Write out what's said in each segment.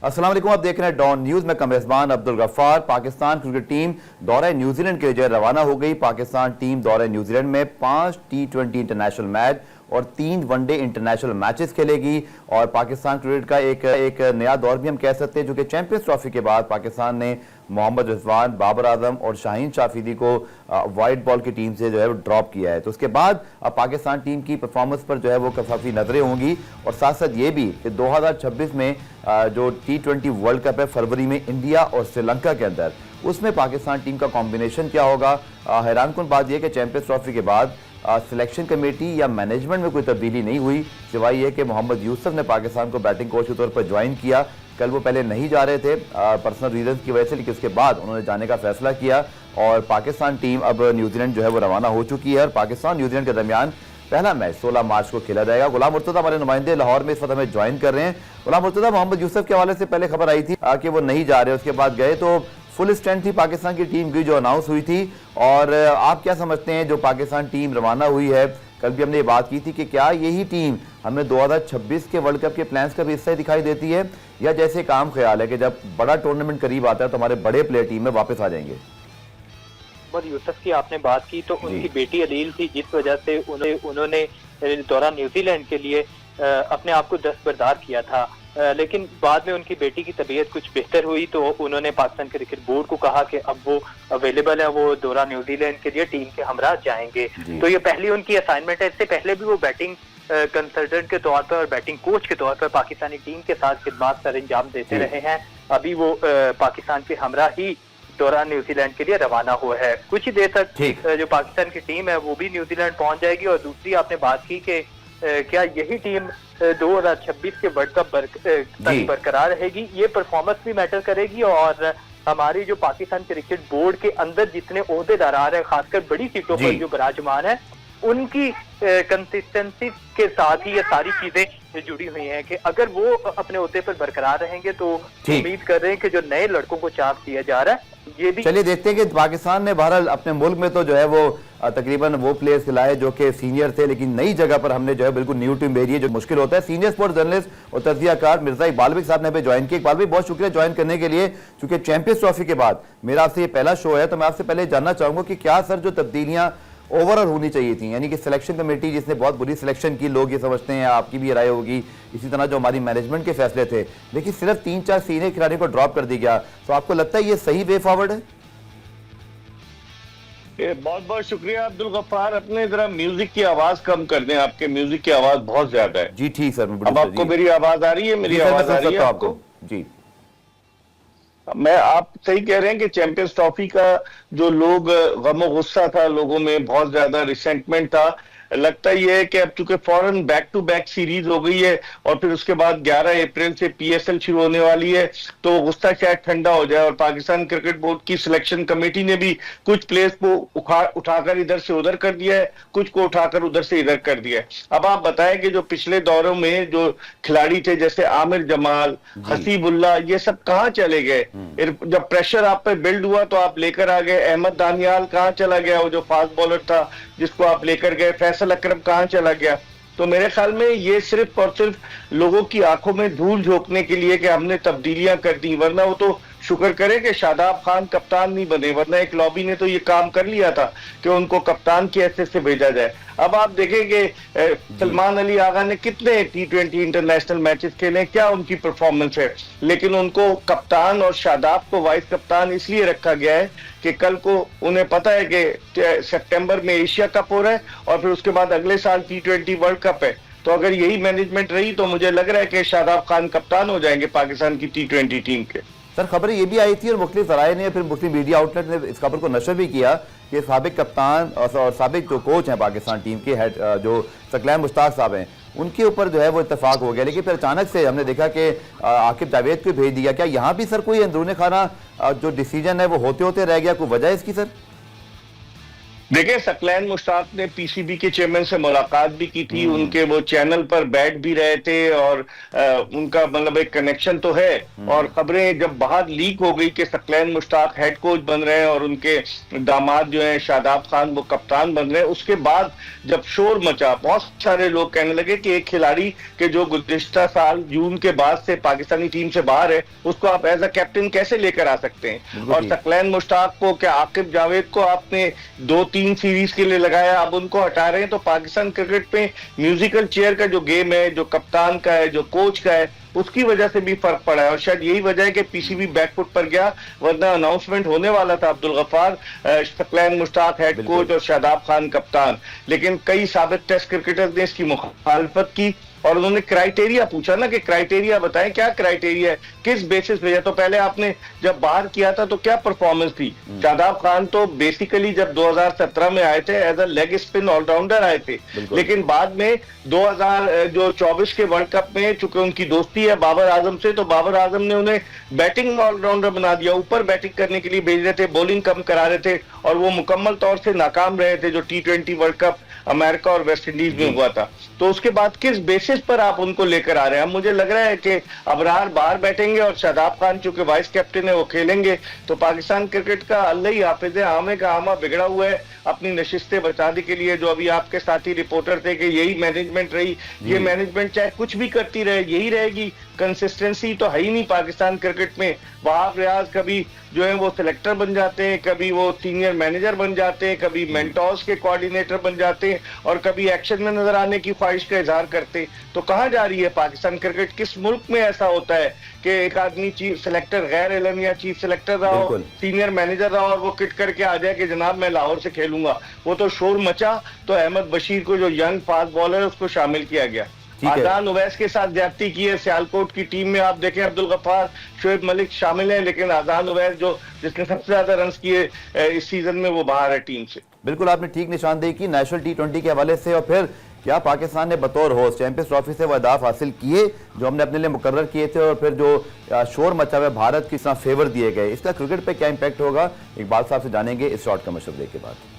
अस्सलाम वालेकुम, आप देख रहे हैं डॉन न्यूज में कमरेजबान अब्दुल गफ्फार। पाकिस्तान क्रिकेट टीम दौरा न्यूजीलैंड के लिए रवाना हो गई। पाकिस्तान टीम दौरा न्यूजीलैंड में 5 T20 इंटरनेशनल मैच और 3 वनडे इंटरनेशनल मैचेस खेलेगी और पाकिस्तान क्रिकेट का एक नया दौर भी हम कह सकते हैं, जो कि चैंपियंस ट्रॉफी के बाद पाकिस्तान ने मोहम्मद रिजवान, बाबर आजम और शाहीन शाफिदी को वाइट बॉल की टीम से जो है वो ड्रॉप किया है। तो उसके बाद अब पाकिस्तान टीम की परफॉर्मेंस पर जो है वो काफ़ी नजरें होंगी और साथ साथ ये भी कि 2026 में जो T20 वर्ल्ड कप है फरवरी में इंडिया और श्रीलंका के अंदर, उसमें पाकिस्तान टीम का कॉम्बिनेशन क्या होगा। हैरानकुन बात यह कि चैंपियंस ट्रॉफी के बाद सिलेक्शन कमेटी या मैनेजमेंट में कोई तब्दीली नहीं हुई, सिवाय यह कि मोहम्मद यूसुफ ने पाकिस्तान को बैटिंग कोच के तौर पर ज्वाइन किया। कल वो पहले नहीं जा रहे थे पर्सनल रीजन की वजह से, लेकिन उसके बाद उन्होंने जाने का फैसला किया और पाकिस्तान टीम अब न्यूजीलैंड जो है वो रवाना हो चुकी है। और पाकिस्तान न्यूजीलैंड के दरमियान पहला मैच 16 मार्च को खेला जाएगा। गुलाम मुर्तजा हमारे नुमाइंदे लाहौर में इस वक्त हमें ज्वाइन कर रहे हैं। गुलाम मुर्तजा, मोहम्मद यूसुफ के हवाले से पहले खबर आई थी कि वो नहीं जा रहे, उसके बाद गए तो फुल स्ट्रेंथ थी पाकिस्तान की टीम की जो अनाउंस हुई थी। और आप क्या समझते हैं जो पाकिस्तान टीम रवाना हुई है, कल भी हमने ये बात की थी कि क्या यही टीम हमें 2026 के वर्ल्ड कप के प्लान्स का भी हिस्सा दिखाई देती है, या जैसे काम ख्याल है कि जब बड़ा टूर्नामेंट करीब आता है तो हमारे बड़े प्लेयर टीम में वापस आ जाएंगे? यूसुफ की आपने बात की तो उनकी बेटी अलील थी, जिस वजह से उन्होंने दौरा न्यूजीलैंड के लिए अपने आप को दस्तबरदार किया था, लेकिन बाद में उनकी बेटी की तबीयत कुछ बेहतर हुई तो उन्होंने पाकिस्तान क्रिकेट बोर्ड को कहा कि अब वो अवेलेबल है, वो दौरा न्यूजीलैंड के लिए टीम के हमरा जाएंगे। तो ये पहली उनकी असाइनमेंट है। इससे पहले भी वो बैटिंग कंसल्टेंट के तौर पर और बैटिंग कोच के तौर पर पाकिस्तानी टीम के साथ खिदमत सर अंजाम देते रहे हैं। अभी वो पाकिस्तान के हमरा ही दौरा न्यूजीलैंड के लिए रवाना हुआ है। कुछ ही देर तक जो पाकिस्तान की टीम है वो भी न्यूजीलैंड पहुंच जाएगी। और दूसरी आपने बात की कि क्या यही टीम 2026 के वर्ल्ड कप बरकरार रहेगी, ये परफॉर्मेंस भी मैटर करेगी। और हमारी जो पाकिस्तान क्रिकेट बोर्ड के अंदर जितने ओहदेदार आ रहे हैं, खासकर बड़ी सीटों पर जो विराजमान है, उनकी कंसिस्टेंसी के साथ ही ये सारी चीजें जुड़ी हुई हैं कि अगर वो अपने ओहदे पर बरकरार रहेंगे तो उम्मीद कर रहे हैं कि जो नए लड़कों को चांस दिया जा रहा है ये भी। चलिए देखते हैं कि पाकिस्तान ने बहरहाल अपने मुल्क में तो जो है वो तकरीबन वो प्लेयर्स खिलाए जो कि सीनियर थे, लेकिन नई जगह पर हमने जो है बिल्कुल न्यू टीम भेजी है, जो मुश्किल होता है। सीनियर स्पोर्ट्स जर्नलिस्ट और तजियाकार मिर्जा इकबाल भाई साहब ने ज्वाइन किया। इकबाल भाई बहुत शुक्रिया ज्वाइन करने के लिए, क्योंकि चैंपियंस ट्रॉफी के बाद मेरा आपसे ये पहला शो है, तो मैं आपसे पहले जानना चाहूंगा कि क्या सर जो तब्दीलियां ओवरऑल होनी चाहिए थी, यानी कि सिलेक्शन कमेटी जिसने बहुत बुरी सिलेक्शन की, लोग ये समझते हैं, आपकी भी राय होगी, इसी तरह जो हमारी मैनेजमेंट के फैसले थे, लेकिन सिर्फ 3-4 सीनियर खिलाड़ियों को ड्रॉप कर दिया गया, तो आपको लगता है ये सही वे फॉरवर्ड है? बहुत बहुत शुक्रिया अब्दुल गफ्फार। अपने जरा म्यूजिक की आवाज कम कर दें, आपके म्यूजिक की आवाज बहुत ज्यादा है। जी ठीक सर। अब आपको मेरी आवाज आ रही है? मेरी आवाज आ रही है आपको? जी मैं, आप सही कह रहे हैं कि चैंपियंस ट्रॉफी का जो लोग गम गुस्सा था, लोगों में बहुत ज्यादा रिसेंटमेंट था, लगता ही है कि अब चूंकि फौरन बैक टू बैक सीरीज हो गई है और फिर उसके बाद 11 अप्रैल से PSL शुरू होने वाली है, तो गुस्सा शायद ठंडा हो जाए। और पाकिस्तान क्रिकेट बोर्ड की सिलेक्शन कमेटी ने भी कुछ प्लेयर्स को उठाकर इधर से उधर कर दिया है, कुछ को उठाकर उधर से इधर कर दिया है। अब आप बताएं कि जो पिछले दौरों में जो खिलाड़ी थे, जैसे आमिर जमाल, हसीबुल्ला, ये सब कहाँ चले गए? जब प्रेशर आप पे बिल्ड हुआ तो आप लेकर आ गए। अहमद दानियाल कहाँ चला गया, वो जो फास्ट बॉलर था जिसको आप लेकर गए? फैसल अकरम कहां चला गया? तो मेरे ख्याल में ये सिर्फ और सिर्फ लोगों की आंखों में धूल झोंकने के लिए कि हमने तब्दीलियां कर दी, वरना वो तो शुक्र करे कि शादाब खान कप्तान नहीं बने, वरना एक लॉबी ने तो ये काम कर लिया था कि उनको कप्तान की हैसियत से भेजा जाए। अब आप देखेंगे सलमान अली आगा ने कितने T20 इंटरनेशनल मैचेस खेले, क्या उनकी परफॉर्मेंस है, लेकिन उनको कप्तान और शादाब को वाइस कप्तान इसलिए रखा गया है कि कल को उन्हें पता है कि सितंबर में एशिया कप हो रहा है और फिर उसके बाद अगले साल T20 वर्ल्ड कप है। तो अगर यही मैनेजमेंट रही तो मुझे लग रहा है कि शादाब खान कप्तान हो जाएंगे पाकिस्तान की T20 टीम के। सर खबरें ये भी आई थी और मुख्तलिफ ज़राए ने, फिर मुख्तलिफ मीडिया आउटलेट ने इस खबर को नशर भी किया कि साबिक कप्तान और साबिक जो कोच हैं पाकिस्तान टीम के हेड, जो सकलैन मुश्ताक साहब हैं, उनके ऊपर जो है वो इत्तेफाक हो गया, लेकिन फिर अचानक से हमने देखा कि आकिब जावेद को भेज दिया। क्या यहाँ भी सर कोई अंदरूनी खाना जो डिसीजन है वो होते होते रह गया, कोई वजह इसकी सर? देखिए, सकलैन मुश्ताक ने पीसीबी के चेयरमैन से मुलाकात भी की थी, उनके वो चैनल पर बैठ भी रहे थे और उनका मतलब एक कनेक्शन तो है। और खबरें जब बाहर लीक हो गई कि सकलैन मुश्ताक हेड कोच बन रहे हैं और उनके दामाद जो हैं शादाब खान वो कप्तान बन रहे हैं, उसके बाद जब शोर मचा, बहुत सारे लोग कहने लगे कि एक खिलाड़ी के जो गुज़िश्ता साल जून के बाद से पाकिस्तानी टीम से बाहर है, उसको आप एज अ कैप्टन कैसे लेकर आ सकते हैं। और सकलैन मुश्ताक को, क्या आकिब जावेद को आपने 2-3 सीरीज के लिए लगाया, अब उनको हटा रहे हैं, तो पाकिस्तान क्रिकेट में म्यूजिकल चेयर का जो गेम है, जो कप्तान का है, जो कोच का है, उसकी वजह से भी फर्क पड़ा है। और शायद यही वजह है कि पीसीबी बैकफुट पर गया, वरना अनाउंसमेंट होने वाला था अब्दुल गफ्फार, सकलैन मुश्ताक हेड कोच और शादाब खान कप्तान, लेकिन कई साबित टेस्ट क्रिकेटर्स ने इसकी मुखालफत की और उन्होंने क्राइटेरिया पूछा ना कि क्राइटेरिया बताएं, क्या क्राइटेरिया है, किस बेसिस पे है। तो पहले आपने जब बाहर किया था तो क्या परफॉर्मेंस थी। शादाब खान तो बेसिकली जब 2017 में आए थे as a leg spin allrounder आए थे, लेकिन बाद में 2024 के वर्ल्ड कप में चूंकि उनकी दोस्ती है बाबर आजम से, तो बाबर आजम ने उन्हें बैटिंग ऑलराउंडर बना दिया, ऊपर बैटिंग करने के लिए भेज रहे थे, बॉलिंग कम करा रहे थे और वो मुकम्मल तौर से नाकाम रहे थे जो T20 वर्ल्ड कप अमेरिका और वेस्ट इंडीज में हुआ था। तो उसके बाद किस बेसिस पर आप उनको लेकर आ रहे हैं। मुझे लग रहा है कि अबरार बाहर बैठेंगे और शादाब खान चूंकि वाइस कैप्टन है वो खेलेंगे, तो पाकिस्तान क्रिकेट का अल्लाह ही हाफिज है, आमे का आमा बिगड़ा हुआ है अपनी नशिस्तें बचाने के लिए। जो अभी आपके साथी रिपोर्टर थे कि यही मैनेजमेंट रही, ये मैनेजमेंट चाहे कुछ भी करती रहे यही रहेगी, कंसिस्टेंसी तो है ही नहीं पाकिस्तान क्रिकेट में। वहाब रियाज कभी जो है वो सिलेक्टर बन जाते हैं, कभी वो सीनियर मैनेजर बन जाते हैं, कभी मेंटोर्स के कोऑर्डिनेटर बन जाते हैं और कभी एक्शन में नजर आने की ख्वाहिश का इजहार करते हैं। तो कहाँ जा रही है पाकिस्तान क्रिकेट। किस मुल्क में ऐसा होता है कि एक आदमी चीफ सिलेक्टर गैर एलन या चीफ सिलेक्टर रहा हो, सीनियर मैनेजर रहा और वो किट करके आ जाए कि जनाब मैं लाहौर से खेलूंगा। वो तो शोर मचा तो अहमद बशीर को जो यंग फास्ट बॉलर है उसको शामिल किया गया। आजान उवैस के साथ ज्यादती की है सियालकोट की टीम में। आप देखें अब्दुल गफ्फार, शोएब मलिक शामिल हैं, लेकिन आजान उवैस जो जिसने सबसे ज्यादा रन किए इस सीजन में वो बाहर है टीम से। बिल्कुल आपने ठीक निशानदेही की नेशनल T20 के हवाले से। और फिर क्या पाकिस्तान ने बतौर होस्ट चैंपियंस ट्रॉफी से वो अहदाफ हासिल किए जो हमने अपने लिए मुकर्रर किए थे, और फिर जो शोर मचा हुआ भारत की तरह फेवर दिए गए, इसका क्रिकेट पे क्या इंपैक्ट होगा, इकबाल साहब से जानेंगे इस शॉर्ट कमर्शियल ब्रेक के बाद।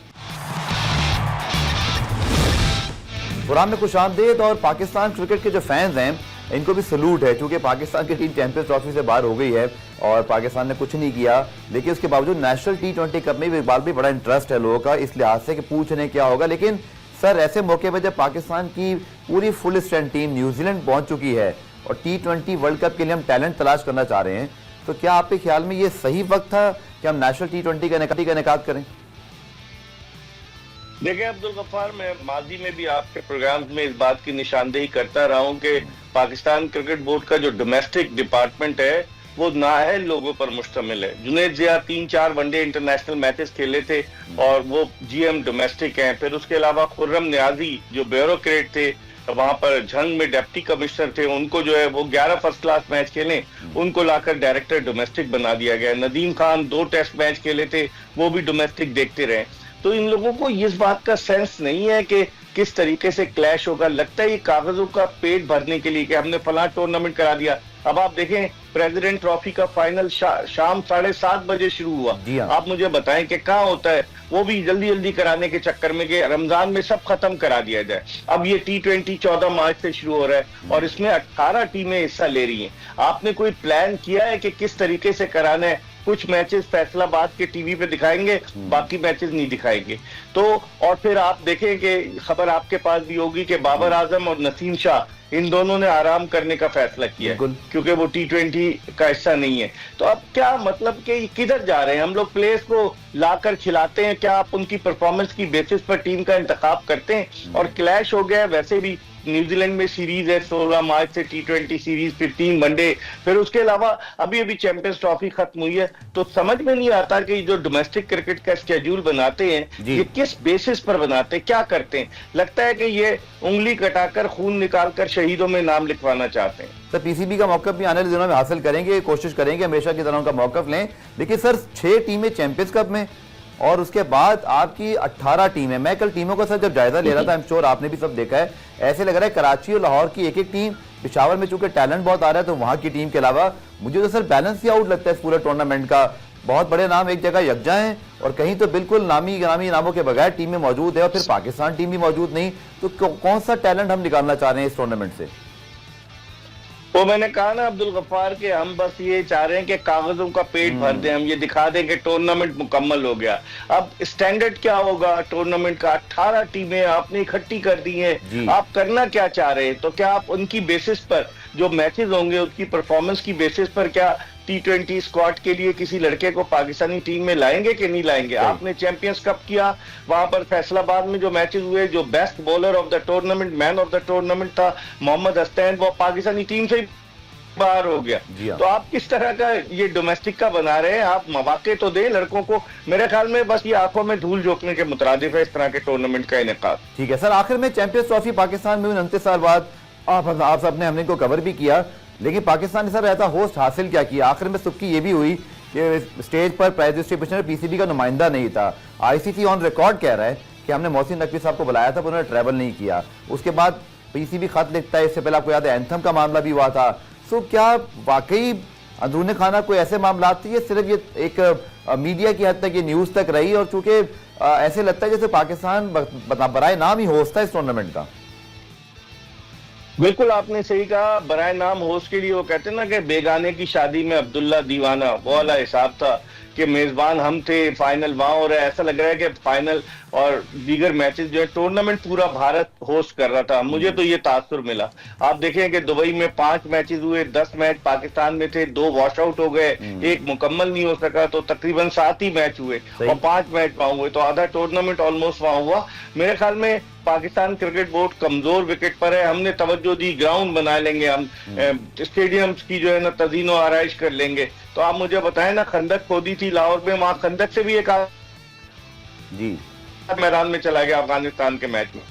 प्रोग्राम में खुशामदीद। और पाकिस्तान क्रिकेट के जो फैंस हैं इनको भी सलूट है, क्योंकि पाकिस्तान की टीम चैंपियंस ट्रॉफी से बाहर हो गई है और पाकिस्तान ने कुछ नहीं किया, लेकिन उसके बावजूद नेशनल T20 कप में भी इकबाल भी बड़ा इंटरेस्ट है लोगों का, इस लिहाज से कि पूछ रहे क्या होगा। लेकिन सर ऐसे मौके पर जब पाकिस्तान की पूरी फुल स्ट्रेंथ टीम न्यूजीलैंड पहुंच चुकी है और T20 वर्ल्ड कप के लिए हम टैलेंट तलाश करना चाह रहे हैं, तो क्या आपके ख्याल में ये सही वक्त था कि हम नेशनल T20 का इनेकाद करें? देखिए अब्दुल गफ्फार, मैं माजी में भी आपके प्रोग्राम्स में इस बात की निशानदेही करता रहा हूं कि पाकिस्तान क्रिकेट बोर्ड का जो डोमेस्टिक डिपार्टमेंट है वो नाअहल लोगों पर मुश्तमिल है। जुनैद जिया 3-4 वनडे इंटरनेशनल मैचेस खेले थे और वो GM डोमेस्टिक हैं। फिर उसके अलावा खुर्रम नियाजी जो ब्यूरोक्रेट थे, वहां पर झंग में डिप्टी कमिश्नर थे, उनको जो है वो 11 फर्स्ट क्लास मैच खेले, उनको लाकर डायरेक्टर डोमेस्टिक बना दिया गया। नदीम खान 2 टेस्ट मैच खेले थे, वो भी डोमेस्टिक देखते रहे। तो इन लोगों को इस बात का सेंस नहीं है कि किस तरीके से क्लैश होगा। लगता है ये कागजों का पेट भरने के लिए कि हमने फलां टूर्नामेंट करा दिया। अब आप देखें प्रेसिडेंट ट्रॉफी का फाइनल शाम 7:30 बजे शुरू हुआ। आप मुझे बताएं कि कहाँ होता है, वो भी जल्दी जल्दी कराने के चक्कर में कि रमजान में सब खत्म करा दिया जाए। अब ये T20 14 मार्च से शुरू हो रहा है और इसमें 18 टीमें हिस्सा ले रही हैं। आपने कोई प्लान किया है कि किस तरीके से कराना है? कुछ मैचेस फैसलाबाद के टीवी पे दिखाएंगे, बाकी मैचेस नहीं दिखाएंगे। तो और फिर आप देखें कि खबर आपके पास भी होगी कि बाबर आजम और नसीम शाह इन दोनों ने आराम करने का फैसला किया है क्योंकि वो T20 का हिस्सा नहीं है। तो अब क्या मतलब कि किधर जा रहे हैं हम लोग? प्लेयर्स को लाकर खिलाते हैं, क्या आप उनकी परफॉर्मेंस की बेसिस पर टीम का इंतखाब करते हैं? और क्लैश हो गया। वैसे भी न्यूजीलैंड में सीरीज है 16 मार्च से T20 सीरीज, फिर 3 वनडे, फिर उसके अलावा अभी चैंपियंस ट्रॉफी खत्म हुई है। तो समझ में नहीं आता कि जो डोमेस्टिक क्रिकेट का स्केड्यूल बनाते हैं ये किस बेसिस पर बनाते हैं, क्या करते हैं? लगता है कि ये उंगली कटाकर खून निकालकर शहीदों में नाम लिखवाना चाहते हैं। सर पीसीबी का मौकफ भी आने वाले दिनों में हासिल करेंगे, कोशिश करेंगे हमेशा की तरह का मौकफ लें। लेकिन सर 6 टीमें चैंपियंस कप में और उसके बाद आपकी 18 टीमें। मैं कल टीमों का सर जब जायजा ले रहा था, आई एम श्योर आपने भी सब देखा है, ऐसे लग रहा है कराची और लाहौर की एक टीम, पेशावर में चूंकि टैलेंट बहुत आ रहा है तो वहां की टीम के अलावा मुझे तो सर बैलेंस ही आउट लगता है पूरे टूर्नामेंट का। बहुत बड़े नाम एक जगह यकजा हैं और कहीं तो बिल्कुल नामी नामों के बगैर टीम में मौजूद है और फिर पाकिस्तान टीम भी मौजूद नहीं, तो कौन सा टैलेंट हम निकालना चाह रहे हैं इस टूर्नामेंट से? वो मैंने कहा ना अब्दुल गफ्फार के, हम बस ये चाह रहे हैं कि कागजों का पेट भर दें, हम ये दिखा दें कि टूर्नामेंट मुकम्मल हो गया। अब स्टैंडर्ड क्या होगा टूर्नामेंट का? 18 टीमें आपने इकट्ठी कर दी हैं, आप करना क्या चाह रहे हैं? तो क्या आप उनकी बेसिस पर जो मैचेस होंगे उसकी परफॉर्मेंस की बेसिस पर क्या T20 स्क्वाड के लिए किसी लड़के को पाकिस्तानी टीम में लाएंगे कि नहीं लाएंगे? आपने चैंपियंस कप किया, वहां पर फैसलाबाद में जो मैचेस हुए, जो best bowler of the tournament, man of the tournament था मोहम्मद हसनैन, वो पाकिस्तानी टीम से बाहर हो गया। तो आप किस तरह का ये डोमेस्टिक का बना रहे हैं? आप मौके तो दें लड़कों को। मेरे ख्याल में बस ये आंखों में धूल झोंकने के मुतरादिफ है इस तरह के टूर्नामेंट का इनेकाद। ठीक है सर, आखिर में चैंपियंस ट्रॉफी पाकिस्तान में 29 साल बाद आप सबने हमने को कवर भी किया, लेकिन पाकिस्तान ने सर ऐसा होस्ट हासिल क्या किया? आखिर में सुक्की ये भी हुई कि स्टेज पर प्राइज डिस्ट्रीब्यूशन में पीसीबी का नुमाइंदा नहीं था। आईसीसी ऑन रिकॉर्ड कह रहा है कि हमने मोहसिन नकवी साहब को बुलाया था, उन्होंने ट्रैवल नहीं किया। उसके बाद पीसीबी खत लिखता है, इससे पहले आपको याद है एंथम का मामला भी हुआ था। सो क्या वाकई अंदरूनी खाना कोई ऐसे मामला थी, ये सिर्फ ये एक मीडिया की हद तक ये न्यूज तक रही और चूंकि ऐसे लगता है जैसे पाकिस्तान बराए नाम ही होस्ट है इस टूर्नामेंट का? बिल्कुल आपने सही कहा, बराए नाम होस्ट के लिए वो कहते हैं ना कि बेगाने की शादी में अब्दुल्ला दीवाना, वो वाला हिसाब था कि मेजबान हम थे, फाइनल वहां हो रहा है। ऐसा लग रहा है कि फाइनल और दीगर मैचेस जो है टूर्नामेंट पूरा भारत होस्ट कर रहा था। मुझे तो ये तासुर मिला। आप देखें कि दुबई में 5 मैचेस हुए, 10 मैच पाकिस्तान में थे, 2 वॉश आउट हो गए, एक मुकम्मल नहीं हो सका, तो तकरीबन 7 ही मैच हुए और 5 मैच वहां हुए, तो आधा टूर्नामेंट ऑलमोस्ट वहां हुआ। मेरे ख्याल में पाकिस्तान क्रिकेट बोर्ड कमजोर विकेट पर है। हमने तवज्जो दी, ग्राउंड बना लेंगे, हम स्टेडियम्स की जो है ना तजीनो आराइश कर लेंगे। तो आप मुझे बताएं ना, खंदक खोदी थी लाहौर में, वहां खंदक से भी एक जी मैदान में चला गया अफगानिस्तान के मैच में।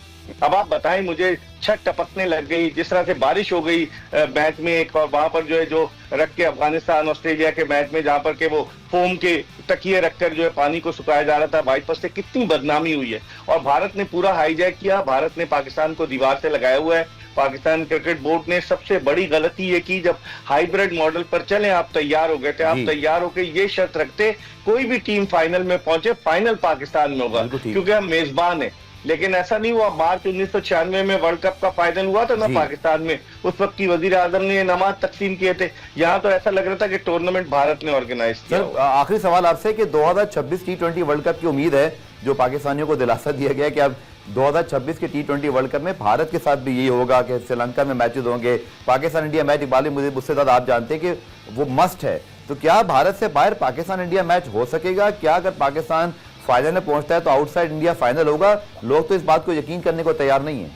अब आप बताएं मुझे, छत टपकने लग गई, जिस तरह से बारिश हो गई मैच में एक, और वहां पर जो है जो रख के अफगानिस्तान ऑस्ट्रेलिया के मैच में जहां पर के वो फोम के तकिए रखकर जो है पानी को सुखाया जा रहा था, वाइपर से कितनी बदनामी हुई है। और भारत ने पूरा हाईजैक किया, भारत ने पाकिस्तान को दीवार से लगाया हुआ है। पाकिस्तान क्रिकेट बोर्ड ने सबसे बड़ी गलती ये की, जब हाइब्रिड मॉडल पर चले आप तैयार हो गए थे, आप तैयार होकर ये शर्त रखते कोई भी टीम फाइनल में पहुंचे, फाइनल पाकिस्तान में होगा क्योंकि हम मेजबान है। लेकिन ऐसा नहीं हुआ। मार्च 1996 में वर्ल्ड कप का फाइनल हुआ था ना पाकिस्तान में, उस वक्त की वजीर आजम ने नमाज तकसीम किए थे। यहाँ तो ऐसा लग रहा था कि टूर्नामेंट भारत ने ऑर्गेनाइज किया। आखिरी सवाल आपसे कि 2026 T20 वर्ल्ड कप की उम्मीद है, जो पाकिस्तानियों को दिलासा दिया गया कि अब 2026 के T20 वर्ल्ड कप में भारत के साथ भी यही होगा कि श्रीलंका में मैचेस होंगे। पाकिस्तान इंडिया मैच इकबाल मुझसे ज्यादा आप जानते हैं कि वो मस्ट है, तो क्या भारत से बाहर पाकिस्तान इंडिया मैच हो सकेगा? क्या अगर पाकिस्तान फाइनल में पहुंचता है तो आउटसाइड इंडिया फाइनल होगा? लोग तो इस बात को यकीन करने को तैयार नहीं है।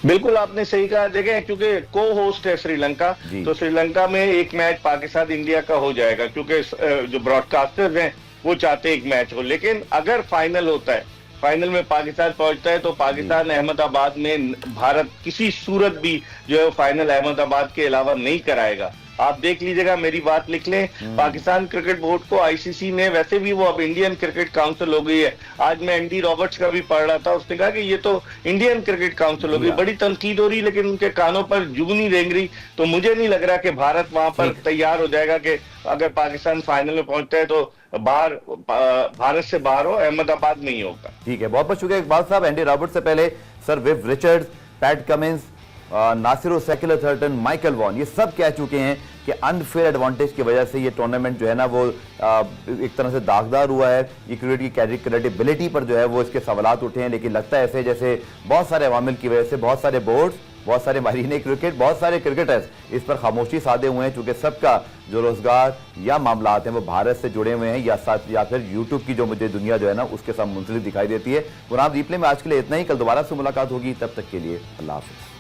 बिल्कुल आपने सही कहा। देखें, क्योंकि को होस्ट है श्रीलंका, तो श्रीलंका में एक मैच पाकिस्तान इंडिया का हो जाएगा, क्योंकि जो ब्रॉडकास्टर्स हैं वो चाहते एक मैच हो। लेकिन अगर फाइनल होता है, फाइनल में पाकिस्तान पहुंचता है, तो पाकिस्तान अहमदाबाद में भारत किसी सूरत भी जो है फाइनल अहमदाबाद के अलावा नहीं कराएगा। आप देख लीजिएगा, मेरी बात लिख लें। पाकिस्तान क्रिकेट बोर्ड को आईसीसी ने, वैसे भी वो अब इंडियन क्रिकेट काउंसिल हो गई है। आज मैं एंडी रॉबर्ट्स का भी पढ़ रहा था, उसने कहा कि ये तो इंडियन क्रिकेट काउंसिल हो गई। बड़ी तनकीद हो रही, लेकिन उनके कानों पर जू नहीं रेंग रही। तो मुझे नहीं लग रहा कि भारत वहां पर तैयार हो जाएगा कि अगर पाकिस्तान फाइनल में पहुंचता है तो बाहर, भारत से बाहर हो, अहमदाबाद नहीं होगा। ठीक है, बहुत बहुत शुक्रिया इकबाल साहब। एंडी रॉबर्ट्स से पहले sir Viv Richards, Pat Cummins, Nasser सेक्युलर थर्टन, माइकल वॉन, ये सब कह चुके हैं कि अनफेयर एडवांटेज की वजह से ये टूर्नामेंट जो है ना वो एक तरह से दागदार हुआ है। ये क्रिकेट की क्रेडिबिलिटी पर जो है वो इसके सवालात उठे हैं। लेकिन लगता है ऐसे जैसे बहुत सारे अवामिल की वजह से, बहुत सारे बोर्ड्स, बहुत सारे माहिरीन क्रिकेट, बहुत सारे क्रिकेटर्स इस पर खामोशी साधे हुए हैं, चूंकि सबका जो रोजगार या मामलात हैं वो भारत से जुड़े हुए हैं या फिर यूट्यूब की जो मुझे दुनिया जो है ना उसके साथ मुंसलिक दिखाई देती है। गुलाम रिप्ले में आज के लिए इतना ही। कल दोबारा से मुलाकात होगी, तब तक के लिए अल्लाह हाफिज।